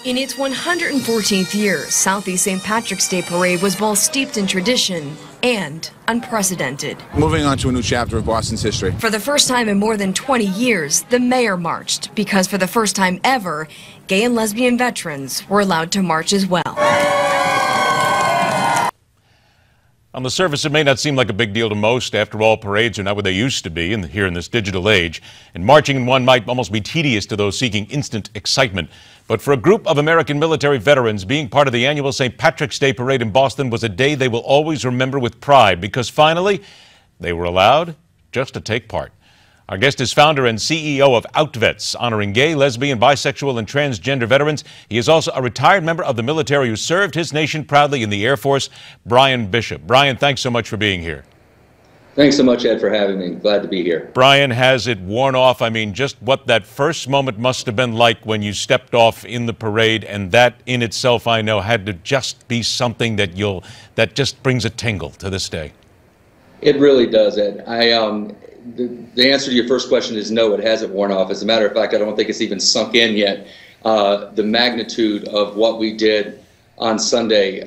In its 114th year, Southeast St. Patrick's Day Parade was both steeped in tradition and unprecedented. Moving on to a new chapter of Boston's history. For the first time in more than 20 years, the mayor marched because for the first time ever, gay and lesbian veterans were allowed to march as well. On the surface, it may not seem like a big deal to most. After all, parades are not what they used to be here in this digital age. And marching in one might almost be tedious to those seeking instant excitement. But for a group of American military veterans, being part of the annual St. Patrick's Day Parade in Boston was a day they will always remember with pride because finally, they were allowed just to take part. Our guest is founder and CEO of Outvets, honoring gay, lesbian, bisexual, and transgender veterans. He is also a retired member of the military who served his nation proudly in the Air Force, Bryan Bishop. Bryan, thanks so much for being here. Thanks so much, Ed, for having me. Glad to be here. Bryan, has it worn off? I mean, just what that first moment must have been like when you stepped off in the parade, and that in itself, I know, had to just be something that just brings a tingle to this day. It really does, Ed. The answer to your first question is no, it hasn't worn off. As a matter of fact, I don't think it's even sunk in yet. The magnitude of what we did on Sunday.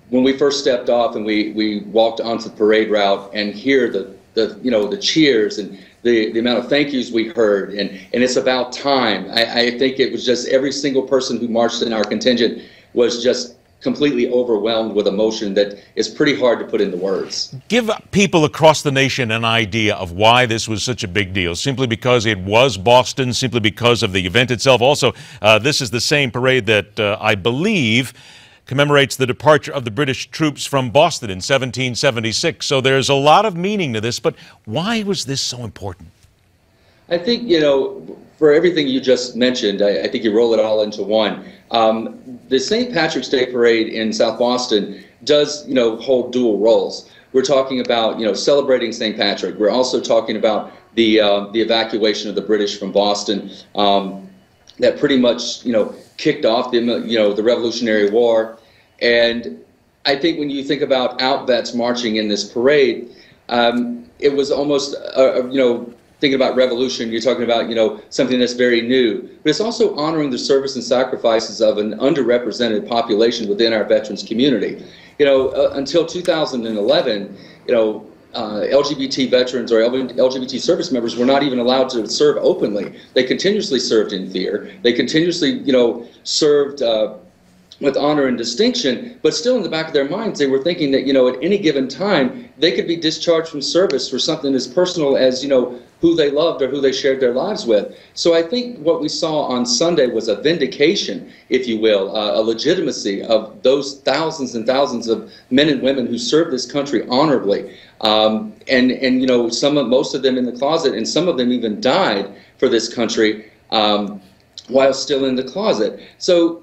When we first stepped off and we walked onto the parade route and hear the cheers and the amount of thank yous we heard, and it's about time. I think it was just every single person who marched in our contingent was just completely overwhelmed with emotion that is pretty hard to put into words. Give people across the nation an idea of why this was such a big deal. Simply because it was Boston, simply because of the event itself. Also, this is the same parade that I believe commemorates the departure of the British troops from Boston in 1776. So there's a lot of meaning to this, but why was this so important? I think, for everything you just mentioned, I think you roll it all into one. The St. Patrick's Day Parade in South Boston does, hold dual roles. We're talking about, celebrating St. Patrick. We're also talking about the evacuation of the British from Boston that pretty much, kicked off the Revolutionary War. And I think when you think about Outvets marching in this parade, it was almost, thinking about revolution, you're talking about, something that's very new. But it's also honoring the service and sacrifices of an underrepresented population within our veterans community. Until 2011, LGBT veterans or LGBT service members were not even allowed to serve openly. They continuously served in fear. They continuously, served with honor and distinction, but still in the back of their minds, they were thinking that, at any given time, they could be discharged from service for something as personal as, who they loved or who they shared their lives with. So I think what we saw on Sunday was a vindication, if you will, a legitimacy of those thousands and thousands of men and women who served this country honorably. Most of them in the closet, and some of them even died for this country while still in the closet. So,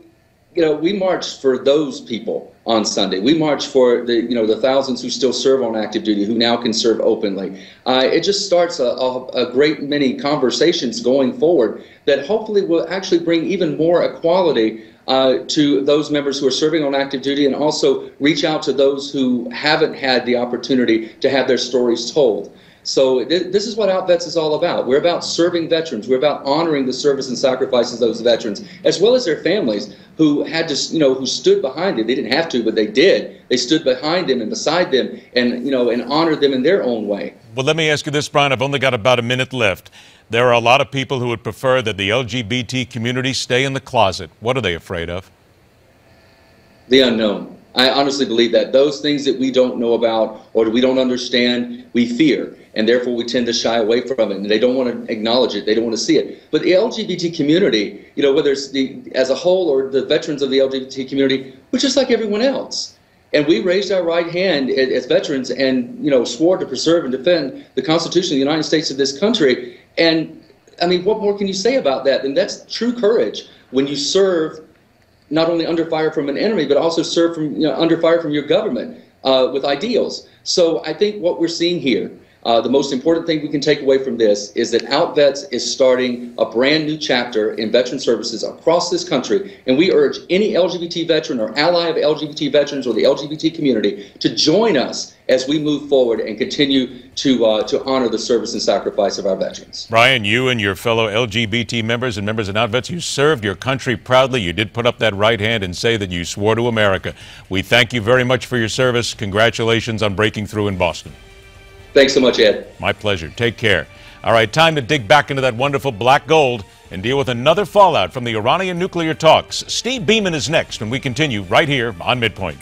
we marched for those people on Sunday. We marched for the thousands who still serve on active duty, who now can serve openly. It just starts a great many conversations going forward that hopefully will actually bring even more equality to those members who are serving on active duty, and also reach out to those who haven't had the opportunity to have their stories told. So this is what Outvets is all about. We're about serving veterans. We're about honoring the service and sacrifices of those veterans, as well as their families who had to, who stood behind them. They didn't have to, but they did. They stood behind them and beside them, and and honored them in their own way. Well, let me ask you this, Bryan. I've only got about a minute left. There are a lot of people who would prefer that the LGBT community stay in the closet. What are they afraid of? The unknown. I honestly believe that those things that we don't know about or we don't understand, we fear, and therefore we tend to shy away from it, and they don't want to acknowledge it, they don't want to see it. But the LGBT community, whether it's as a whole or the veterans of the LGBT community, we're just like everyone else. And we raised our right hand as veterans and, swore to preserve and defend the Constitution of the United States of this country. And, I mean, what more can you say about that? And that's true courage when you serve not only under fire from an enemy, but also serve from, under fire from your government with ideals. So I think what we're seeing here, the most important thing we can take away from this is that Outvets is starting a brand new chapter in veteran services across this country, and we urge any LGBT veteran or ally of LGBT veterans or the LGBT community to join us as we move forward and continue to honor the service and sacrifice of our veterans. Bryan, you and your fellow LGBT members and members in Outvets, you served your country proudly. You did put up that right hand and say that you swore to America. We thank you very much for your service. Congratulations on breaking through in Boston. Thanks so much, Ed. My pleasure. Take care. All right, time to dig back into that wonderful black gold and deal with another fallout from the Iranian nuclear talks. Steve Beeman is next when we continue right here on MidPoint.